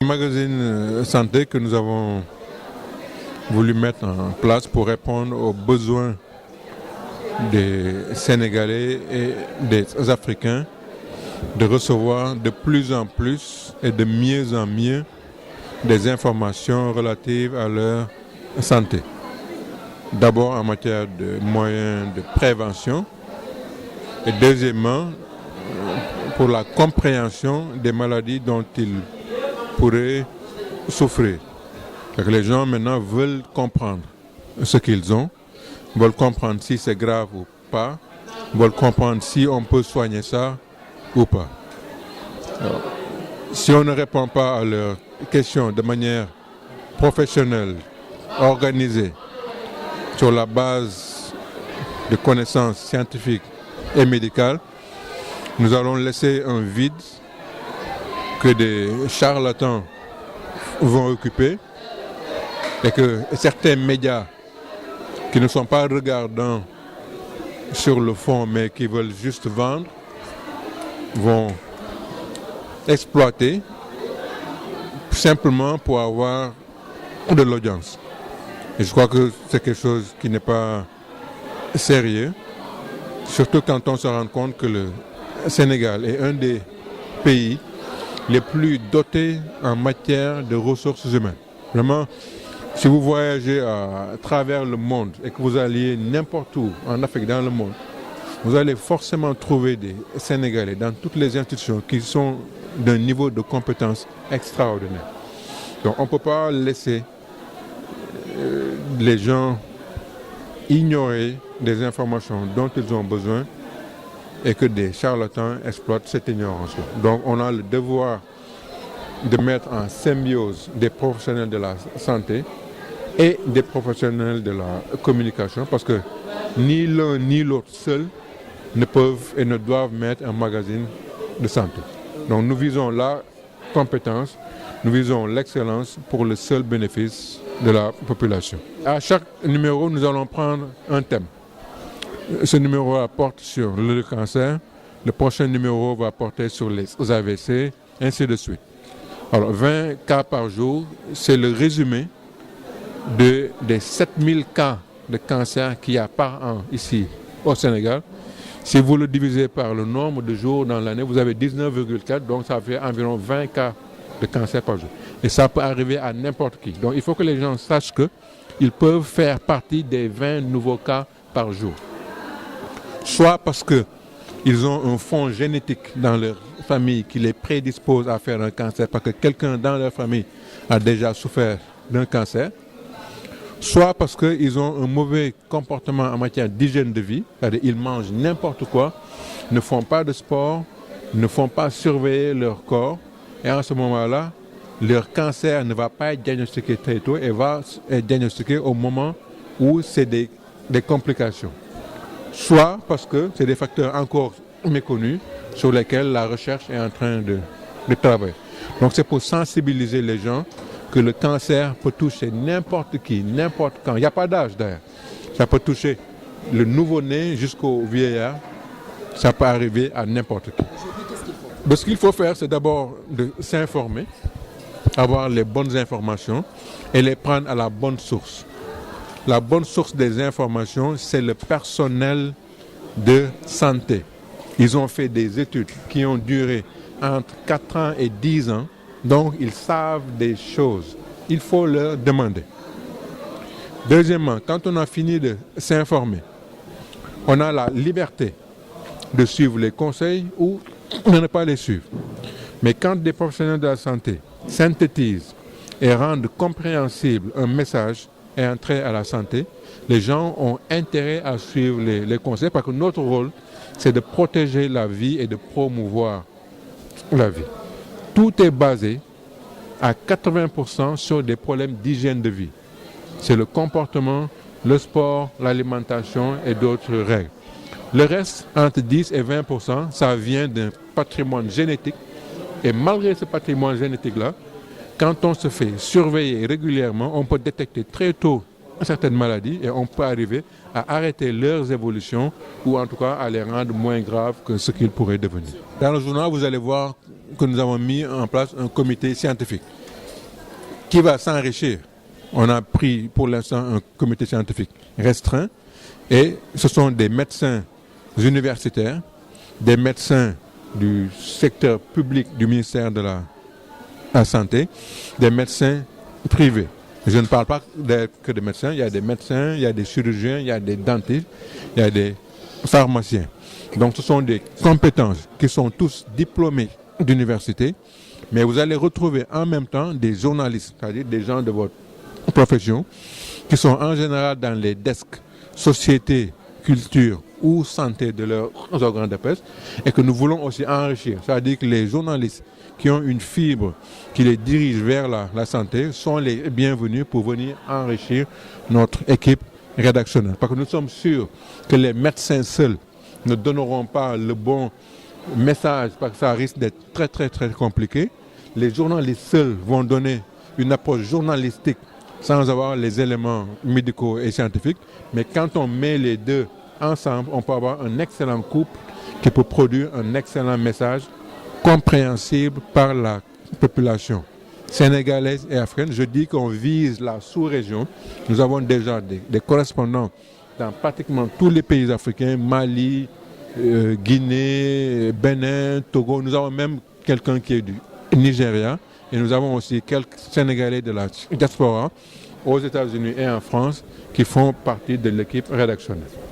Un magazine santé que nous avons voulu mettre en place pour répondre aux besoins des Sénégalais et des Africains de recevoir de plus en plus et de mieux en mieux des informations relatives à leur santé. D'abord en matière de moyens de prévention et deuxièmement pour la compréhension des maladies dont ils pourraient souffrir. Donc les gens maintenant veulent comprendre ce qu'ils ont, veulent comprendre si c'est grave ou pas, veulent comprendre si on peut soigner ça ou pas. Alors, si on ne répond pas à leurs questions de manière professionnelle, organisée, sur la base de connaissances scientifiques et médicales, nous allons laisser un vide que des charlatans vont occuper et que certains médias qui ne sont pas regardants sur le fond mais qui veulent juste vendre vont exploiter simplement pour avoir de l'audience. Et je crois que c'est quelque chose qui n'est pas sérieux, surtout quand on se rend compte que le Sénégal est un des pays les plus dotés en matière de ressources humaines. Vraiment, si vous voyagez à travers le monde et que vous alliez n'importe où en Afrique, dans le monde, vous allez forcément trouver des Sénégalais dans toutes les institutions qui sont d'un niveau de compétence extraordinaire. Donc on ne peut pas laisser les gens ignorer des informations dont ils ont besoin et que des charlatans exploitent cette ignorance-là. Donc on a le devoir de mettre en symbiose des professionnels de la santé et des professionnels de la communication parce que ni l'un ni l'autre seul ne peuvent et ne doivent mettre un magazine de santé. Donc nous visons la compétence, nous visons l'excellence pour le seul bénéfice de la population. À chaque numéro, nous allons prendre un thème. Ce numéro porte sur le cancer, le prochain numéro va porter sur les AVC, ainsi de suite. Alors 20 cas par jour, c'est le résumé des 7000 cas de cancer qu'il y a par an ici au Sénégal. Si vous le divisez par le nombre de jours dans l'année, vous avez 19,4, donc ça fait environ 20 cas de cancer par jour. Et ça peut arriver à n'importe qui. Donc il faut que les gens sachent qu'ils peuvent faire partie des 20 nouveaux cas par jour. Soit parce qu'ils ont un fond génétique dans leur famille qui les prédispose à faire un cancer, parce que quelqu'un dans leur famille a déjà souffert d'un cancer, soit parce qu'ils ont un mauvais comportement en matière d'hygiène de vie, c'est-à-dire ils mangent n'importe quoi, ne font pas de sport, ne font pas surveiller leur corps, et en ce moment-là, leur cancer ne va pas être diagnostiqué très tôt et va être diagnostiqué au moment où c'est des complications. Soit parce que c'est des facteurs encore méconnus sur lesquels la recherche est en train de travailler. Donc c'est pour sensibiliser les gens que le cancer peut toucher n'importe qui, n'importe quand. Il n'y a pas d'âge d'ailleurs. Ça peut toucher le nouveau-né jusqu'au vieillard. Ça peut arriver à n'importe qui. Ce qu'il faut faire, c'est d'abord de s'informer, avoir les bonnes informations et les prendre à la bonne source. La bonne source des informations, c'est le personnel de santé. Ils ont fait des études qui ont duré entre 4 ans et 10 ans, donc ils savent des choses. Il faut leur demander. Deuxièmement, quand on a fini de s'informer, on a la liberté de suivre les conseils ou de ne pas les suivre. Mais quand des professionnels de la santé synthétisent et rendent compréhensible un message et un trait à la santé, les gens ont intérêt à suivre les conseils parce que notre rôle, c'est de protéger la vie et de promouvoir la vie. Tout est basé à 80% sur des problèmes d'hygiène de vie. C'est le comportement, le sport, l'alimentation et d'autres règles. Le reste, entre 10 et 20%, ça vient d'un patrimoine génétique. Et malgré ce patrimoine génétique-là, quand on se fait surveiller régulièrement, on peut détecter très tôt certaines maladies et on peut arriver à arrêter leurs évolutions ou en tout cas à les rendre moins graves que ce qu'ils pourraient devenir. Dans le journal, vous allez voir que nous avons mis en place un comité scientifique qui va s'enrichir. On a pris pour l'instant un comité scientifique restreint et ce sont des médecins universitaires, des médecins du secteur public du ministère de la Santé, des médecins privés. Je ne parle pas que des médecins, il y a des médecins, il y a des chirurgiens, il y a des dentistes, il y a des pharmaciens. Donc ce sont des compétences qui sont tous diplômés d'université, mais vous allez retrouver en même temps des journalistes, c'est-à-dire des gens de votre profession, qui sont en général dans les desks société, culture ou santé de leurs organes de presse, et que nous voulons aussi enrichir. C'est-à-dire que les journalistes qui ont une fibre qui les dirige vers la santé sont les bienvenus pour venir enrichir notre équipe rédactionnelle. Parce que nous sommes sûrs que les médecins seuls ne donneront pas le bon message parce que ça risque d'être très très très compliqué. Les journalistes seuls vont donner une approche journalistique sans avoir les éléments médicaux et scientifiques. Mais quand on met les deux ensemble, on peut avoir un excellent couple qui peut produire un excellent message compréhensible par la population sénégalaise et africaine. Je dis qu'on vise la sous-région. Nous avons déjà des correspondants dans pratiquement tous les pays africains, Mali, Guinée, Bénin, Togo. Nous avons même quelqu'un qui est du Nigeria et nous avons aussi quelques Sénégalais de la diaspora aux États-Unis et en France qui font partie de l'équipe rédactionnelle.